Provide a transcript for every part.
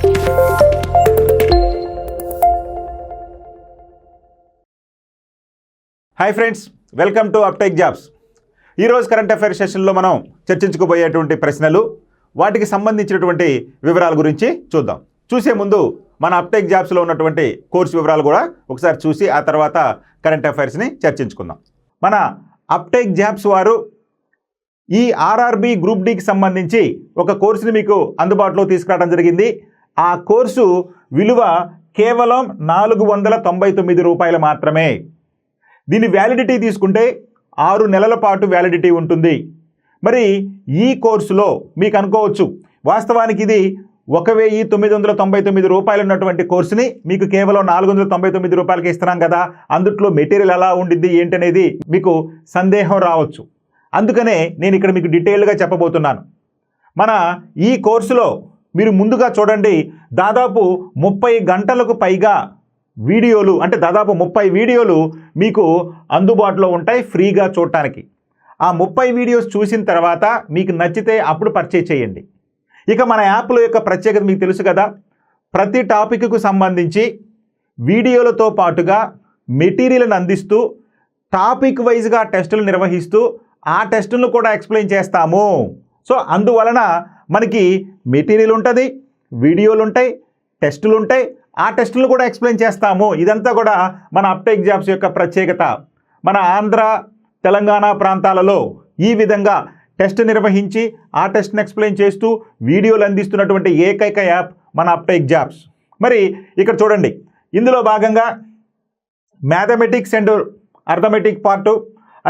Hi friends, welcome to అప్టెక్ jobs. ఈరోజు current affairs సెషన్లో మనం చర్చించుకోబోయేటువంటి ప్రశ్నలు, వాటికి సంబంధించినటువంటి వివరాల గురించి చూద్దాం. చూసే ముందు మన అప్టెక్ జాబ్స్లో ఉన్నటువంటి కోర్సు వివరాలు కూడా ఒకసారి చూసి ఆ తర్వాత కరెంట్ అఫైర్స్ని చర్చించుకుందాం. మన అప్టెక్ జాబ్స్ వారు ఈ ఆర్ఆర్బి గ్రూప్ డికి సంబంధించి ఒక కోర్సుని మీకు అందుబాటులో తీసుకురావడం జరిగింది. ఆ కోర్సు విలువ కేవలం 499 రూపాయలు మాత్రమే. దీని వ్యాలిడిటీ తీసుకుంటే 6 నెలల పాటు వ్యాలిడిటీ ఉంటుంది. మరి ఈ కోర్సులో మీకు అనుకోవచ్చు, వాస్తవానికి ఇది 1999 రూపాయలు ఉన్నటువంటి కోర్సుని మీకు కేవలం 499 రూపాయలకి ఇస్తున్నాం కదా, అందుట్లో మెటీరియల్ ఎలా ఉండిద్ది ఏంటనేది మీకు సందేహం రావచ్చు. అందుకనే నేను ఇక్కడ మీకు డీటెయిల్గా చెప్పబోతున్నాను. మన ఈ కోర్సులో మీరు ముందుగా చూడండి, దాదాపు 30 గంటలకు పైగా వీడియోలు, అంటే దాదాపు 30 వీడియోలు మీకు అందుబాటులో ఉంటాయి ఫ్రీగా చూడటానికి. ఆ 30 వీడియోస్ చూసిన తర్వాత మీకు నచ్చితే అప్పుడు పర్చేజ్ చేయండి. ఇక మన యాప్ల యొక్క ప్రత్యేకత మీకు తెలుసు కదా, ప్రతి టాపిక్కు సంబంధించి వీడియోలతో పాటుగా మెటీరియల్ని అందిస్తూ టాపిక్ వైజ్గా టెస్టులు నిర్వహిస్తూ ఆ టెస్టులను కూడా ఎక్స్ప్లెయిన్ చేస్తాము. సో అందువలన మనకి మెటీరియల్ ఉంటుంది, వీడియోలు ఉంటాయి, టెస్టులు ఉంటాయి, ఆ టెస్టులను కూడా ఎక్స్ప్లెయిన్ చేస్తాము. ఇదంతా కూడా మన అప్టెక్ జాబ్స్ యొక్క ప్రత్యేకత. మన ఆంధ్ర, తెలంగాణ ప్రాంతాలలో ఈ విధంగా టెస్ట్ నిర్వహించి ఆ టెస్ట్ని ఎక్స్ప్లెయిన్ చేస్తూ వీడియోలు అందిస్తున్నటువంటి ఏకైక యాప్ మన అప్టెక్ జాబ్స్. మరి ఇక్కడ చూడండి, ఇందులో భాగంగా మ్యాథమెటిక్స్ అండ్ అర్థమెటిక్ పార్టు,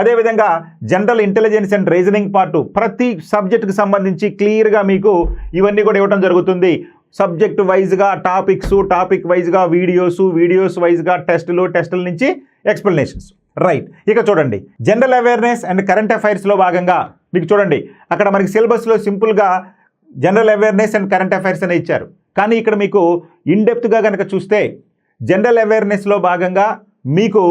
అదేవిధంగా general intelligence and reasoning part, ప్రతి సబ్జెక్టుకి సంబంధించి క్లియర్గా మీకు ఇవన్నీ కూడా ఇవ్వడం జరుగుతుంది. సబ్జెక్ట్ వైజ్గా టాపిక్స్, టాపిక్ వైజ్గా వీడియోస్ వైజ్గా టెస్టుల నుంచి ఎక్స్ప్లెనేషన్స్. రైట్, ఇక చూడండి, జనరల్ అవేర్నెస్ అండ్ కరెంట్ అఫైర్స్లో భాగంగా మీకు చూడండి, అక్కడ మనకి సిలబస్లో సింపుల్గా general awareness and current affairs అనే ఇచ్చారు. కానీ ఇక్కడ మీకు ఇన్డెప్త్గా కనుక చూస్తే జనరల్ అవేర్నెస్లో భాగంగా మీకు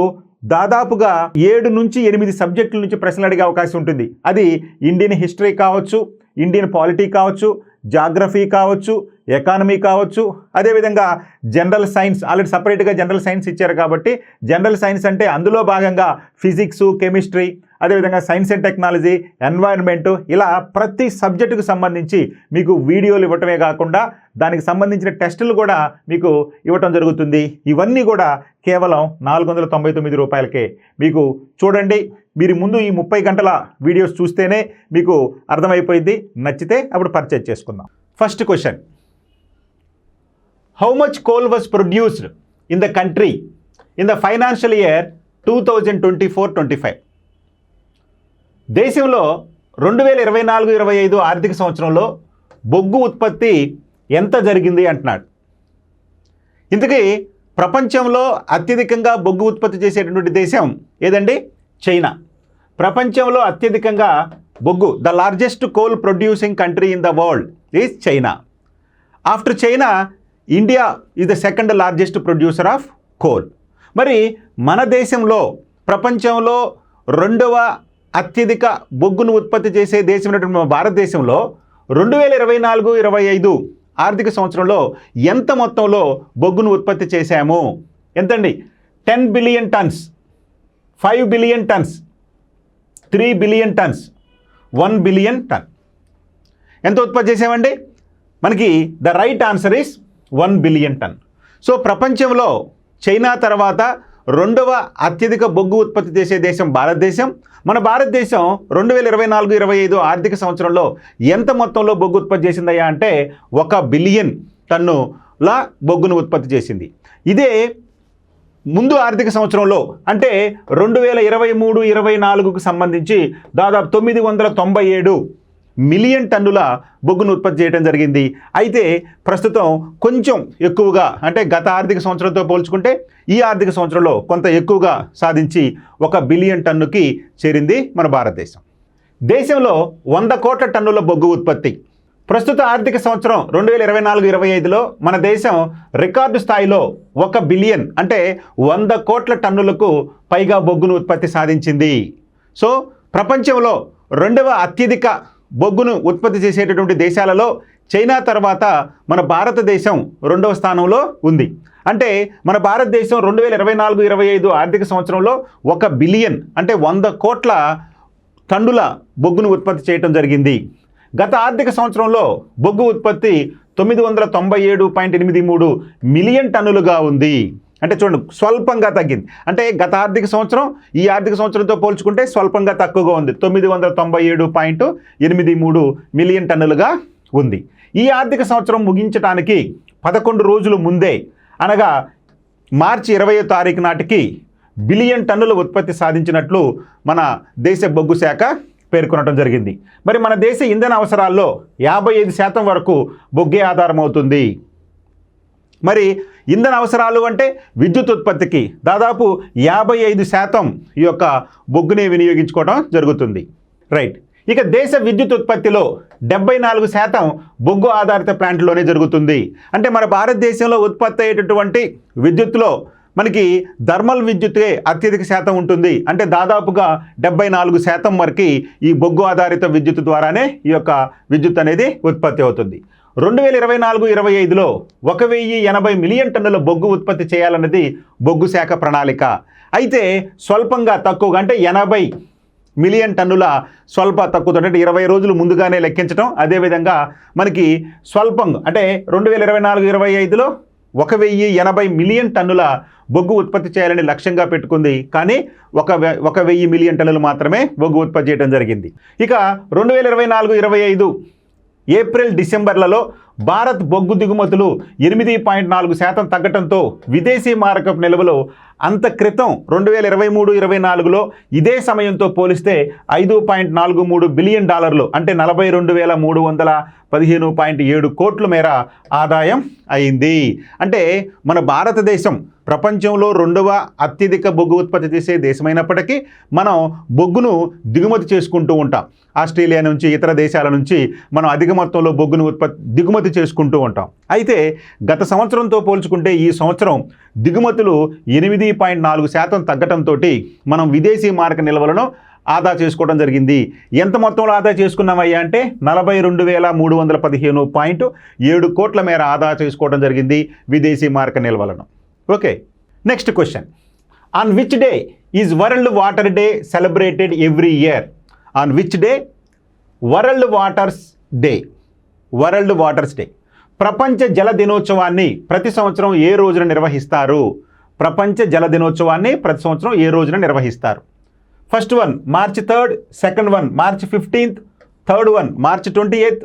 దాదాపుగా 7 నుంచి 8 సబ్జెక్టుల నుంచి ప్రశ్నలు అడిగే అవకాశం ఉంటుంది. అది ఇండియన్ హిస్టరీ కావచ్చు, ఇండియన్ పాలిటీ కావచ్చు, జాగ్రఫీ కావచ్చు, ఎకానమీ కావచ్చు, అదేవిధంగా జనరల్ సైన్స్, ఆల్రెడీ సపరేట్గా జనరల్ సైన్స్ ఇచ్చారు కాబట్టి జనరల్ సైన్స్ అంటే అందులో భాగంగా ఫిజిక్స్, కెమిస్ట్రీ, అదేవిధంగా సైన్స్ అండ్ టెక్నాలజీ, ఎన్వైర్న్మెంటు, ఇలా ప్రతి సబ్జెక్టుకు సంబంధించి మీకు వీడియోలు ఇవ్వటమే కాకుండా దానికి సంబంధించిన టెస్టులు కూడా మీకు ఇవ్వటం జరుగుతుంది. ఇవన్నీ కూడా కేవలం 499 రూపాయలకే. మీకు చూడండి, మీరు ముందు ఈ 30 గంటల వీడియోస్ చూస్తేనే మీకు అర్థమైపోయింది. నచ్చితే అప్పుడు పర్చేజ్ చేసుకుందాం. First question, how much coal was produced in the country in the financial year 2024-25? దేశంలో 2024-25 ఆర్థిక సంవత్సరంలో బొగ్గు ఉత్పత్తి ఎంత జరిగింది అంటున్నాడు. ఇంతకీ ప్రపంచంలో అత్యధికంగా బొగ్గు ఉత్పత్తి చేసేటటువంటి దేశం ఏదండి? చైనా. ప్రపంచంలో అత్యధికంగా బొగ్గు, the largest coal producing country in the world is China. After China, India is the second largest producer of coal. మరి మన దేశంలో ప్రపంచంలో 2వ అత్యధిక బొగ్గును ఉత్పత్తి చేసే దేశం అయినటువంటి మన భారతదేశంలో 2024-25 ఆర్థిక సంవత్సరంలో ఎంత మొత్తంలో బొగ్గును ఉత్పత్తి చేశాము? ఎంతండి? 10 billion tons, 5 billion tons, 3 billion tons, 1 billion ton. ఎంత ఉత్పత్తి చేసామండి? మనకి the right answer is 1 billion ton. So ప్రపంచంలో చైనా తర్వాత 2వ అత్యధిక బొగ్గు ఉత్పత్తి చేసే దేశం భారతదేశం. మన భారతదేశం 2024-25 ఆర్థిక సంవత్సరంలో ఎంత మొత్తంలో బొగ్గు ఉత్పత్తి చేసిందయ్యా అంటే 1 బిలియన్ టన్నుల బొగ్గును ఉత్పత్తి చేసింది. ఇదే ముందు ఆర్థిక సంవత్సరంలో అంటే 2023-24కు సంబంధించి దాదాపు 997 మిలియన్ టన్నుల బొగ్గును ఉత్పత్తి చేయడం జరిగింది. అయితే ప్రస్తుతం కొంచెం ఎక్కువగా, అంటే గత ఆర్థిక సంవత్సరంతో పోల్చుకుంటే ఈ ఆర్థిక సంవత్సరంలో కొంత ఎక్కువగా సాధించి 1 బిలియన్ టన్నుకి చేరింది మన భారతదేశం. దేశంలో 100 కోట్ల టన్నుల బొగ్గు ఉత్పత్తి. ప్రస్తుత ఆర్థిక సంవత్సరం 2024-25లో మన దేశం రికార్డు స్థాయిలో 1 బిలియన్ అంటే 100 కోట్ల టన్నులకు పైగా బొగ్గును ఉత్పత్తి సాధించింది. సో ప్రపంచంలో 2వ అత్యధిక బొగ్గును ఉత్పత్తి చేసేటటువంటి దేశాలలో చైనా తర్వాత మన భారతదేశం 2వ స్థానంలో ఉంది. అంటే మన భారతదేశం 2024-25 ఆర్థిక సంవత్సరంలో 1 బిలియన్ అంటే 100 కోట్ల టన్నుల బొగ్గును ఉత్పత్తి చేయడం జరిగింది. గత ఆర్థిక సంవత్సరంలో బొగ్గు ఉత్పత్తి 997.83 మిలియన్ టన్నులుగా ఉంది. అంటే చూడండి, స్వల్పంగా తగ్గింది. అంటే గత ఆర్థిక సంవత్సరం ఈ ఆర్థిక సంవత్సరంతో పోల్చుకుంటే స్వల్పంగా తక్కువగా ఉంది. 997.83 మిలియన్ టన్నులుగా ఉంది. ఈ ఆర్థిక సంవత్సరం ముగించడానికి 11 రోజులు ముందే, అనగా మార్చి 20వ తారీఖు నాటికి బిలియన్ టన్నుల ఉత్పత్తి సాధించినట్లు మన దేశ బొగ్గు శాఖ పేర్కొనడం జరిగింది. మరి మన దేశ ఇంధన అవసరాల్లో 55% వరకు బొగ్గే ఆధారం అవుతుంది. మరి ఇంధన అవసరాలు అంటే విద్యుత్ ఉత్పత్తికి దాదాపు 55% ఈ యొక్క బొగ్గుని వినియోగించుకోవడం జరుగుతుంది. రైట్. ఇక దేశ విద్యుత్ ఉత్పత్తిలో 74% బొగ్గు ఆధారిత ప్లాంట్లోనే జరుగుతుంది. అంటే మన భారతదేశంలో ఉత్పత్తి అయ్యేటటువంటి విద్యుత్తులో మనకి థర్మల్ విద్యుత్తే అత్యధిక శాతం ఉంటుంది. అంటే దాదాపుగా 74% వరకు ఈ బొగ్గు ఆధారిత విద్యుత్ ద్వారానే ఈ యొక్క విద్యుత్ అనేది ఉత్పత్తి అవుతుంది. 2024-25లో 1080 మిలియన్ టన్నుల బొగ్గు ఉత్పత్తి చేయాలన్నది బొగ్గు శాఖ ప్రణాళిక. అయితే స్వల్పంగా తక్కువగా అంటే 80 మిలియన్ టన్నుల తక్కువ అంటే 20 రోజులు ముందుగానే లెక్కించడం. అదేవిధంగా మనకి స్వల్పంగా అంటే 2024-25లో 1080 మిలియన్ టన్నుల బొగ్గు ఉత్పత్తి చేయాలని లక్ష్యంగా పెట్టుకుంది. కానీ 1000 మిలియన్ టన్నులు మాత్రమే బొగ్గు ఉత్పత్తి చేయడం జరిగింది. ఇక 2024-25 ఏప్రిల్ డిసెంబర్లలో భారత్ బొగ్గు దిగుమతులు 8.4% తగ్గడంతో విదేశీ మారకపు నిల్వలు అంత క్రితం 2023-24లో ఇదే సమయంతో పోలిస్తే $5.43 బిలియన్ అంటే 42,315.7 కోట్ల మేర ఆదాయం అయింది. అంటే మన భారతదేశం ప్రపంచంలో 2వ అత్యధిక బొగ్గు ఉత్పత్తి చేసే దేశమైనప్పటికీ మనం బొగ్గును దిగుమతి చేసుకుంటూ ఉంటాం. ఆస్ట్రేలియా నుంచి ఇతర దేశాల నుంచి మనం అధిక మొత్తంలో బొగ్గును దిగుమతి చేసుకుంటూ ఉంటాం. అయితే గత సంవత్సరంతో పోల్చుకుంటే ఈ సంవత్సరం దిగుమతులు 8.4% తగ్గడంతో మనం విదేశీ మారక నిల్వలను ఆదా చేసుకోవడం జరిగింది. ఎంత మొత్తంలో ఆదా చేసుకున్నామయ్యా అంటే 42,315.7 కోట్ల మేర ఆదా చేసుకోవడం జరిగింది విదేశీ మారక నిల్వలను. Okay, next question. On which day is world water day celebrated every year? On which day? World waters day. World waters day ప్రపంచ జల దినోత్సవాన్ని ప్రతి సంవత్సరం ఏ రోజున నిర్వహిస్తారు? ప్రపంచ జల దినోత్సవాన్ని ప్రతి సంవత్సరం ఏ రోజున నిర్వహిస్తారు? First one March 3rd, second one March 15th, third one March 28th,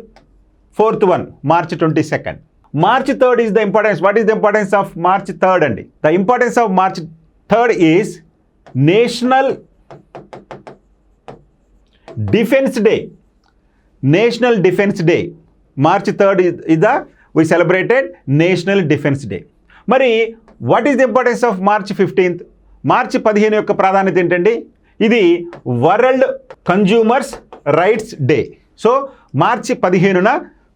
fourth one March 22nd. March 3rd is the importance. What is the importance of March 3rd అండి? The importance of March 3rd is National Defense Day. National Defense Day. March 3rd is the we celebrated National Defense Day. మరి what is the importance of March 15th? మార్చి 15 యొక్క ప్రాధాన్యత ఏంటండి? ఇది world consumers rights day. So March 15న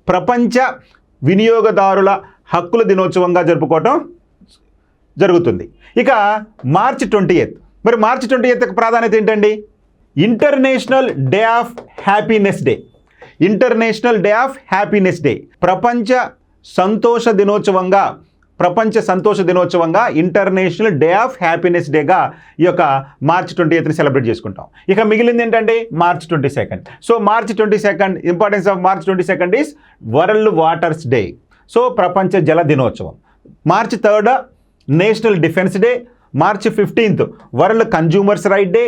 ప్రపంచ వినియోగదారుల హక్కుల దినోత్సవంగా జరుపుకోవటం జరుగుతుంది. ఇక మార్చి 20th, మరి మార్చి 20th యొక్క ప్రాధాన్యత ఏంటండి? International day of happiness day. International day of happiness day ప్రపంచ సంతోష దినోత్సవంగా ఇంటర్నేషనల్ డే ఆఫ్ హ్యాపీనెస్ డేగా ఈ యొక్క మార్చి 28ని సెలబ్రేట్ చేసుకుంటాం. ఇక మిగిలింది ఏంటంటే మార్చి 22nd. So March 22nd, importance of March 22nd is world waters day. So ప్రపంచ జల దినోత్సవం. మార్చి 3rd national defence day. March 15th world consumers right day.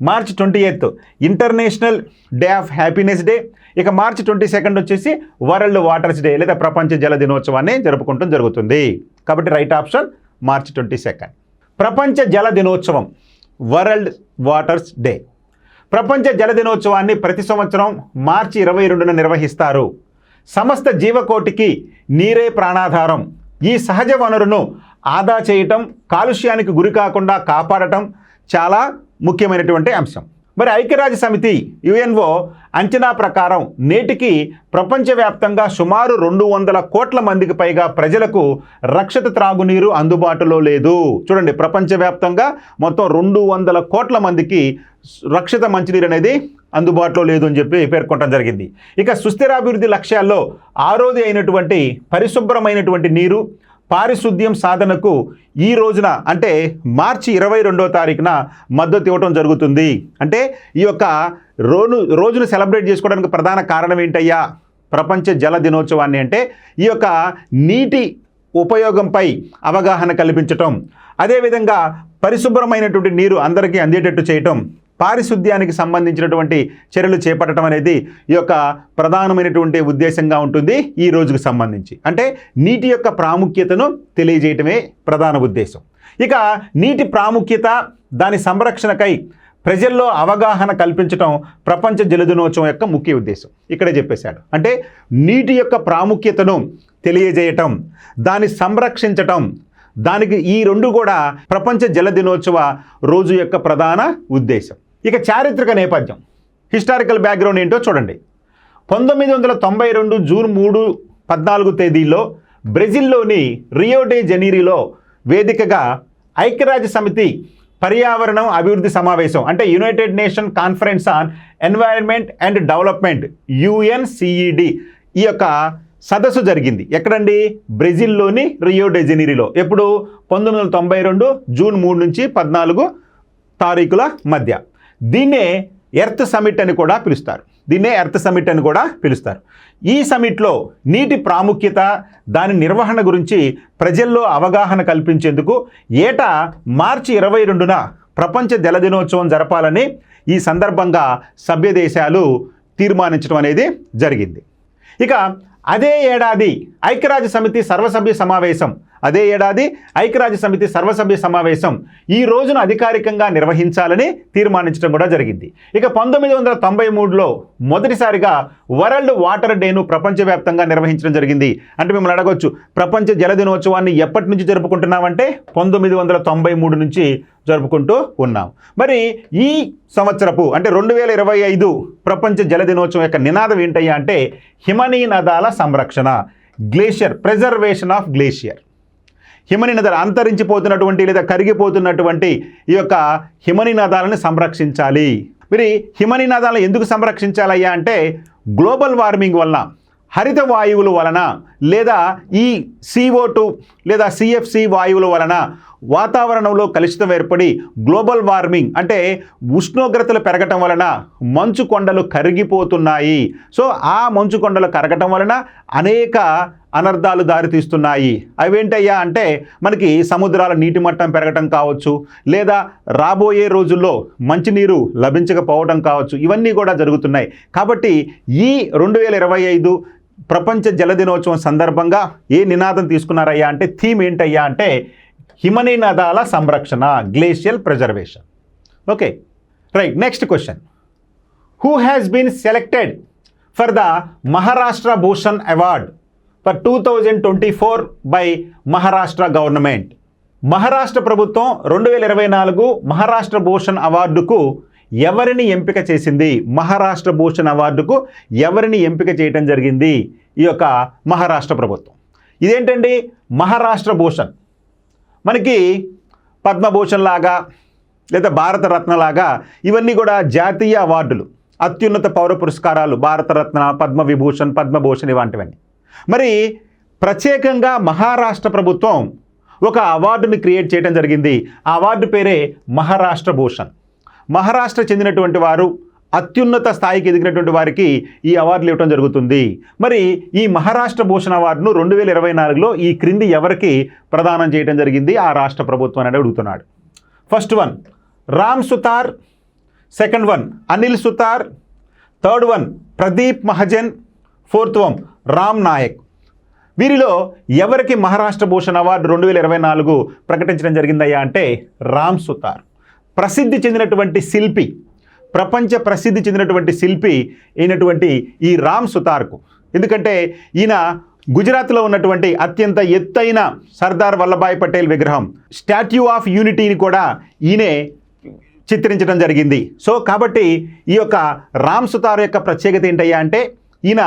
March 28th international day of happiness day. ఇక మార్చి 22nd వచ్చేసి world waters day లేదా ప్రపంచ జల దినోత్సవాన్ని జరుపుకుంటూ జరుగుతుంది. కాబట్టి రైట్ ఆప్షన్ మార్చి 22nd. ప్రపంచ జల దినోత్సవం వరల్డ్ వాటర్స్ డే. ప్రపంచ జల దినోత్సవాన్ని ప్రతి సంవత్సరం మార్చి 22న నిర్వహిస్తారు. సమస్త జీవకోటికి నీరే ప్రాణాధారం. ఈ సహజ వనరును ఆదా చేయటం, కాలుష్యానికి గురి కాకుండా కాపాడటం చాలా ముఖ్యమైనటువంటి అంశం. మరి ఐక్యరాజ్య సమితి యుఎన్ఓ అంచనా ప్రకారం నేటికి ప్రపంచవ్యాప్తంగా సుమారు 200 కోట్ల మందికి పైగా ప్రజలకు రక్షిత త్రాగునీరు అందుబాటులో లేదు. చూడండి, ప్రపంచవ్యాప్తంగా మొత్తం 200 కోట్ల మందికి రక్షిత మంచినీరు అనేది అందుబాటులో లేదు అని చెప్పి పేర్కొనడం జరిగింది. ఇక సుస్థిరాభివృద్ధి లక్ష్యాల్లో ఆరోది అయినటువంటి పరిశుభ్రమైనటువంటి నీరు, పారిశుద్ధ్యం సాధనకు ఈ రోజున అంటే మార్చి 22వ తారీఖున మద్దతు ఇవ్వడం జరుగుతుంది. అంటే ఈ యొక్క రోజును సెలబ్రేట్ చేసుకోవడానికి ప్రధాన కారణం ఏంటయ్యా ప్రపంచ జల దినోత్సవాన్ని అంటే ఈ యొక్క నీటి ఉపయోగంపై అవగాహన కల్పించటం, అదేవిధంగా పరిశుభ్రమైనటువంటి నీరు అందరికీ అందేటట్టు చేయటం, పారిశుద్ధ్యానికి సంబంధించినటువంటి చర్యలు చేపట్టడం అనేది ఈ యొక్క ప్రధానమైనటువంటి ఉద్దేశంగా ఉంటుంది ఈ రోజుకు సంబంధించి. అంటే నీటి యొక్క ప్రాముఖ్యతను తెలియజేయటమే ప్రధాన ఉద్దేశం. ఇక నీటి ప్రాముఖ్యత, దాని సంరక్షణకై ప్రజల్లో అవగాహన కల్పించటం ప్రపంచ జల దినోత్సవం యొక్క ముఖ్య ఉద్దేశం. ఇక్కడే చెప్పేశాడు. అంటే నీటి యొక్క ప్రాముఖ్యతను తెలియజేయటం, దాన్ని సంరక్షించటం, దానికి ఈ రెండు కూడా ప్రపంచ జల దినోత్సవ రోజు యొక్క ప్రధాన ఉద్దేశం. ఇక చారిత్రక నేపథ్యం, హిస్టారికల్ బ్యాక్గ్రౌండ్ ఏంటో చూడండి. 1992 జూన్ 3, 14 తేదీల్లో బ్రెజిల్లోని రియో డే జనీరోలో వేదికగా ఐక్యరాజ్య సమితి పర్యావరణం అభివృద్ధి సమావేశం అంటే United nation conference on environment and development UNCED ఈ యొక్క సదస్సు జరిగింది. ఎక్కడండి? బ్రెజిల్లోని రియో డే జనీరోలో. ఎప్పుడు? 1992 జూన్ 3 నుంచి 14 తారీఖుల మధ్య. దీన్నే ఎర్త్ సమిట్ అని కూడా పిలుస్తారు. ఈ సమిట్లో నీటి ప్రాముఖ్యత, దాని నిర్వహణ గురించి ప్రజల్లో అవగాహన కల్పించేందుకు ఏటా మార్చి 22న ప్రపంచ జల దినోత్సవం జరపాలని ఈ సందర్భంగా సభ్య దేశాలు తీర్మానించడం అనేది జరిగింది. ఇక అదే ఏడాది ఐక్యరాజ్య సమితి సర్వసభ్య సమావేశం ఈ రోజును అధికారికంగా నిర్వహించాలని తీర్మానించడం కూడా జరిగింది. ఇక 1993లో మొదటిసారిగా వరల్డ్ వాటర్ డేను ప్రపంచవ్యాప్తంగా నిర్వహించడం జరిగింది. అంటే మిమ్మల్ని అడగొచ్చు, ప్రపంచ జల దినోత్సవాన్ని ఎప్పటి నుంచి జరుపుకుంటున్నామంటే 1993 నుంచి జరుపుకుంటూ ఉన్నాం. మరి ఈ సంవత్సరపు అంటే 2025 ప్రపంచ జల దినోత్సవం యొక్క నినాదం ఏంటయ్యా అంటే హిమనీ నదాల సంరక్షణ, ప్రిజర్వేషన్ ఆఫ్ గ్లేషియర్. హిమనీ నదాలు అంతరించిపోతున్నటువంటి లేదా కరిగిపోతున్నటువంటి ఈ యొక్క హిమనీ నదాలను సంరక్షించాలి. మరి హిమనీ నదాలను ఎందుకు సంరక్షించాలయ్యా అంటే గ్లోబల్ వార్మింగ్ వలన, హరిత వాయువుల వలన, లేదా ఈ CO2 లేదా CFC వాయువుల వలన వాతావరణంలో కలుషితం ఏర్పడి గ్లోబల్ వార్మింగ్ అంటే ఉష్ణోగ్రతలు పెరగటం వలన మంచు కొండలు కరిగిపోతున్నాయి. సో ఆ మంచు కొండలు కరగటం వలన అనేక అనర్థాలు దారితీస్తున్నాయి. అవేంటయ్యా అంటే మనకి సముద్రాల నీటి మట్టం పెరగటం కావచ్చు, లేదా రాబోయే రోజుల్లో మంచినీరు లభించకపోవడం కావచ్చు. ఇవన్నీ కూడా జరుగుతున్నాయి. కాబట్టి ఈ 2025 ప్రపంచ జల దినోత్సవం సందర్భంగా ఏ నినాదం తీసుకున్నారయ్యా అంటే థీమ్ ఏంటయ్యా అంటే హిమనీ నదాల సంరక్షణ, glacial preservation. Okay right. Next question, who has been selected for the Maharashtra Bhushan award for 2024 by Maharashtra government? Maharashtra ప్రభుత్వం 2024 మహారాష్ట్ర భూషణ్ అవార్డుకు ఎవరిని ఎంపిక చేసింది? మహారాష్ట్ర భూషణ్ అవార్డుకు ఎవరిని ఎంపిక చేయటం జరిగింది ఈ యొక్క మహారాష్ట్ర ప్రభుత్వం? ఇదేంటండి మహారాష్ట్ర భూషణ్? మనకి పద్మభూషణ్ లాగా లేదా భారతరత్న లాగా ఇవన్నీ కూడా జాతీయ అవార్డులు, అత్యున్నత పౌర పురస్కారాలు, భారతరత్న, పద్మవిభూషణ్, పద్మభూషణ్ ఇవంటివన్నీ. మరి ప్రత్యేకంగా మహారాష్ట్ర ప్రభుత్వం ఒక అవార్డుని క్రియేట్ చేయడం జరిగింది. ఆ అవార్డు పేరే మహారాష్ట్ర భూషణ్. మహారాష్ట్ర చెందినటువంటి వారు, అత్యున్నత స్థాయికి ఎదిగినటువంటి వారికి ఈ అవార్డులు ఇవ్వడం జరుగుతుంది. మరి ఈ మహారాష్ట్ర భూషణ్ అవార్డును 2024లో ఈ క్రింది ఎవరికి ప్రదానం చేయడం జరిగింది ఆ రాష్ట్ర ప్రభుత్వం అనేది అడుగుతున్నాడు. First one Ram Sutar, second one Anil Sutar, third one Pradeep Mahajan, fourth one Ram Naik. వీరిలో ఎవరికి మహారాష్ట్ర భూషణ్ అవార్డు 2024 ప్రకటించడం జరిగిందయ్యా అంటే రామ్ సుతార్. ప్రసిద్ధి చెందినటువంటి శిల్పి, ప్రపంచ ప్రసిద్ధి చెందినటువంటి శిల్పి అయినటువంటి ఈ రామ్ సుతార్కు, ఎందుకంటే ఈయన గుజరాత్లో ఉన్నటువంటి అత్యంత ఎత్తైన సర్దార్ వల్లభాయ్ పటేల్ విగ్రహం స్టాట్యూ ఆఫ్ యూనిటీని కూడా ఈయనే చిత్రించడం జరిగింది. సో కాబట్టి ఈ యొక్క రామ్ సుతార్ యొక్క ప్రత్యేకత ఏంటయ్యా అంటే ఈయన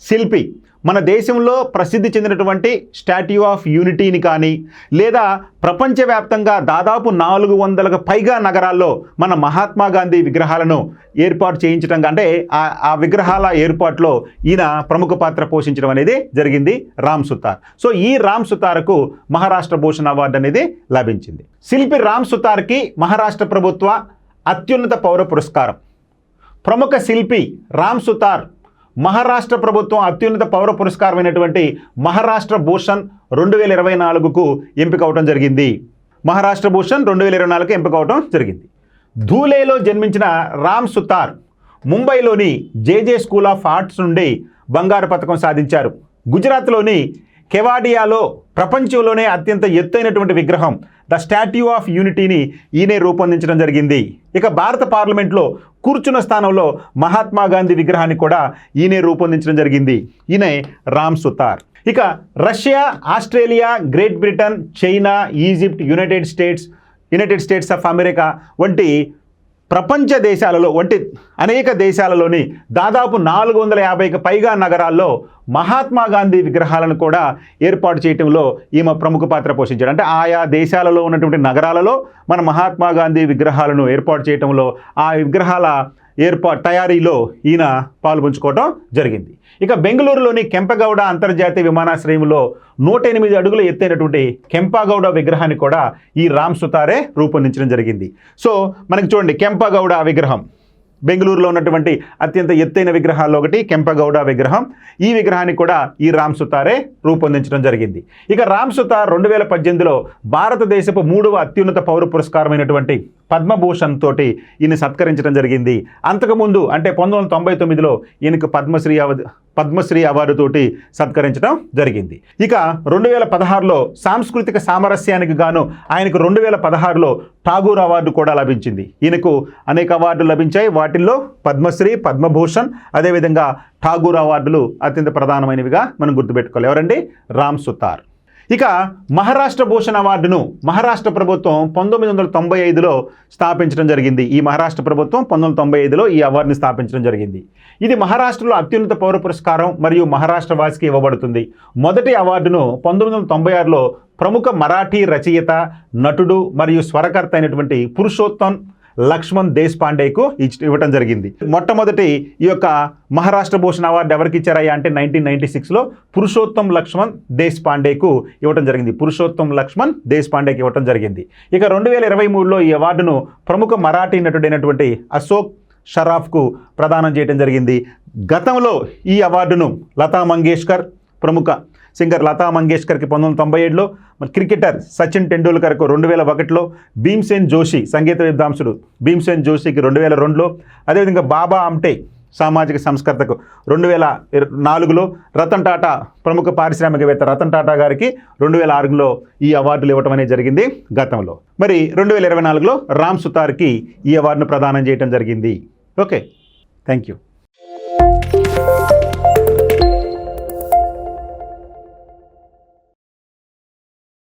శిల్పి, మన దేశంలో ప్రసిద్ధి చెందినటువంటి స్టాట్యూ ఆఫ్ యూనిటీని కానీ లేదా ప్రపంచవ్యాప్తంగా దాదాపు 400కు పైగా నగరాల్లో మన మహాత్మా గాంధీ విగ్రహాలను ఏర్పాటు చేయించడం అంటే ఆ విగ్రహాల ఏర్పాటులో ఈయన ప్రముఖ పాత్ర పోషించడం అనేది జరిగింది రామ్ సుతార్. సో ఈ రామ్ సుతార్కు మహారాష్ట్ర భూషణ్ అవార్డు అనేది లభించింది. శిల్పి రామ్ సుతార్కి మహారాష్ట్ర ప్రభుత్వ అత్యున్నత పౌర పురస్కారం. ప్రముఖ శిల్పి రామ్ సుతార్ మహారాష్ట్ర ప్రభుత్వం అత్యున్నత పౌర పురస్కారమైనటువంటి మహారాష్ట్ర భూషణ్ 2024కు ఎంపిక అవడం జరిగింది. మహారాష్ట్ర భూషణ్ 2024కు ఎంపిక అవడం జరిగింది. ధూలేలో జన్మించిన రామ్ సుతార్ ముంబైలోని జేజే స్కూల్ ఆఫ్ ఆర్ట్స్ నుండి బంగారు పతకం సాధించారు. గుజరాత్లోని కెవాడియాలో ప్రపంచంలోనే అత్యంత ఎత్తైనటువంటి విగ్రహం ద స్టాట్యూ ఆఫ్ యూనిటీని ఈయనే రూపొందించడం జరిగింది. ఇక భారత పార్లమెంట్లో కూర్చున్న స్థానంలో మహాత్మా గాంధీ విగ్రహాన్ని కూడా ఈయనే రూపొందించడం జరిగింది. ఈయనే రామ్ సుతార్. ఇక Russia, Australia, great Britain, China, Egypt, United states of America వంటి ప్రపంచ దేశాలలో అనేక దేశాలలోని దాదాపు 450కి పైగా నగరాల్లో మహాత్మా గాంధీ విగ్రహాలను కూడా ఏర్పాటు చేయడంలో ఈమె ప్రముఖ పాత్ర పోషించాడు. అంటే ఆయా దేశాలలో ఉన్నటువంటి నగరాలలో మన మహాత్మా గాంధీ విగ్రహాలను ఏర్పాటు చేయడంలో ఆ విగ్రహాల తయారీలో ఈయన పాల్పంచుకోవడం జరిగింది. ఇక బెంగళూరులోని కెంపగౌడ అంతర్జాతీయ విమానాశ్రయంలో 108 అడుగుల ఎత్తైనటువంటి కెంపగౌడ విగ్రహాన్ని కూడా ఈ రామ్ సుతారే రూపొందించడం జరిగింది. సో మనకి చూడండి, కెంపగౌడ విగ్రహం బెంగళూరులో ఉన్నటువంటి అత్యంత ఎత్తైన విగ్రహాల్లో ఒకటి కెంపగౌడ విగ్రహం. ఈ విగ్రహాన్ని కూడా ఈ రామ్ సుతారే రూపొందించడం జరిగింది. ఇక రామ్ సుతార్ 2018లో భారతదేశపు 3వ అత్యున్నత పౌర పురస్కారమైనటువంటి పద్మభూషణ్ తోటి ఈయన సత్కరించడం జరిగింది. అంతకుముందు అంటే 1999లో ఈయనకు పద్మశ్రీ అవార్డు తోటి సత్కరించడం జరిగింది. ఇక 2016లో సాంస్కృతిక సామరస్యానికి గాను ఆయనకు 2016లో ఠాగూర్ అవార్డు కూడా లభించింది. ఈయనకు అనేక అవార్డులు లభించాయి. వాటిల్లో పద్మశ్రీ, పద్మభూషణ్, అదేవిధంగా ఠాగూర్ అవార్డులు అత్యంత ప్రధానమైనవిగా మనం గుర్తుపెట్టుకోవాలి. ఎవరండి? రామ్ సుతార్. ఇక మహారాష్ట్ర భూషణ్ అవార్డును మహారాష్ట్ర ప్రభుత్వం 1995లో స్థాపించడం జరిగింది. ఈ మహారాష్ట్ర ప్రభుత్వం 1995లో ఈ అవార్డుని స్థాపించడం జరిగింది. ఇది మహారాష్ట్రలో అత్యున్నత పౌర పురస్కారం మరియు మహారాష్ట్ర వాసికి ఇవ్వబడుతుంది. మొదటి అవార్డును 1996లో ప్రముఖ మరాఠీ రచయిత, నటుడు మరియు స్వరకర్త అయినటువంటి పురుషోత్తం లక్ష్మణ్ దేశపాండేకు ఇవ్వటం జరిగింది. మొట్టమొదటి ఈ యొక్క మహారాష్ట్ర భూషణ్ అవార్డు ఎవరికి ఇచ్చారయ్యా అంటే 1996లో పురుషోత్తం లక్ష్మణ్ దేశపాండేకు ఇవ్వటం జరిగింది. పురుషోత్తం లక్ష్మణ్ దేశపాండేకి ఇవ్వటం జరిగింది. ఇక 2023లో ఈ అవార్డును ప్రముఖ మరాఠీ నటుడైనటువంటి అశోక్ షరాఫ్కు ప్రదానం చేయడం జరిగింది. గతంలో ఈ అవార్డును లతా మంగేష్కర్, ప్రముఖ సింగర్ లతా మంగేష్కర్కి 1997లో, క్రికెటర్ సచిన్ టెండూల్కర్కు 2001లో, భీమ్సేన్ జోషి సంగీత విద్వాంసుడు భీమ్సేన్ జోషికి 2002లో, అదేవిధంగా బాబా ఆమ్టే సామాజిక సంస్కర్తకు 2004లో, రతన్ టాటా ప్రముఖ పారిశ్రామికవేత్త రతన్ టాటా గారికి 2006లో ఈ అవార్డులు ఇవ్వటం అనేది జరిగింది గతంలో. మరి 2024లో రామ్ సుతార్కి ఈ అవార్డును ప్రదానం చేయడం జరిగింది. Okay, thank you.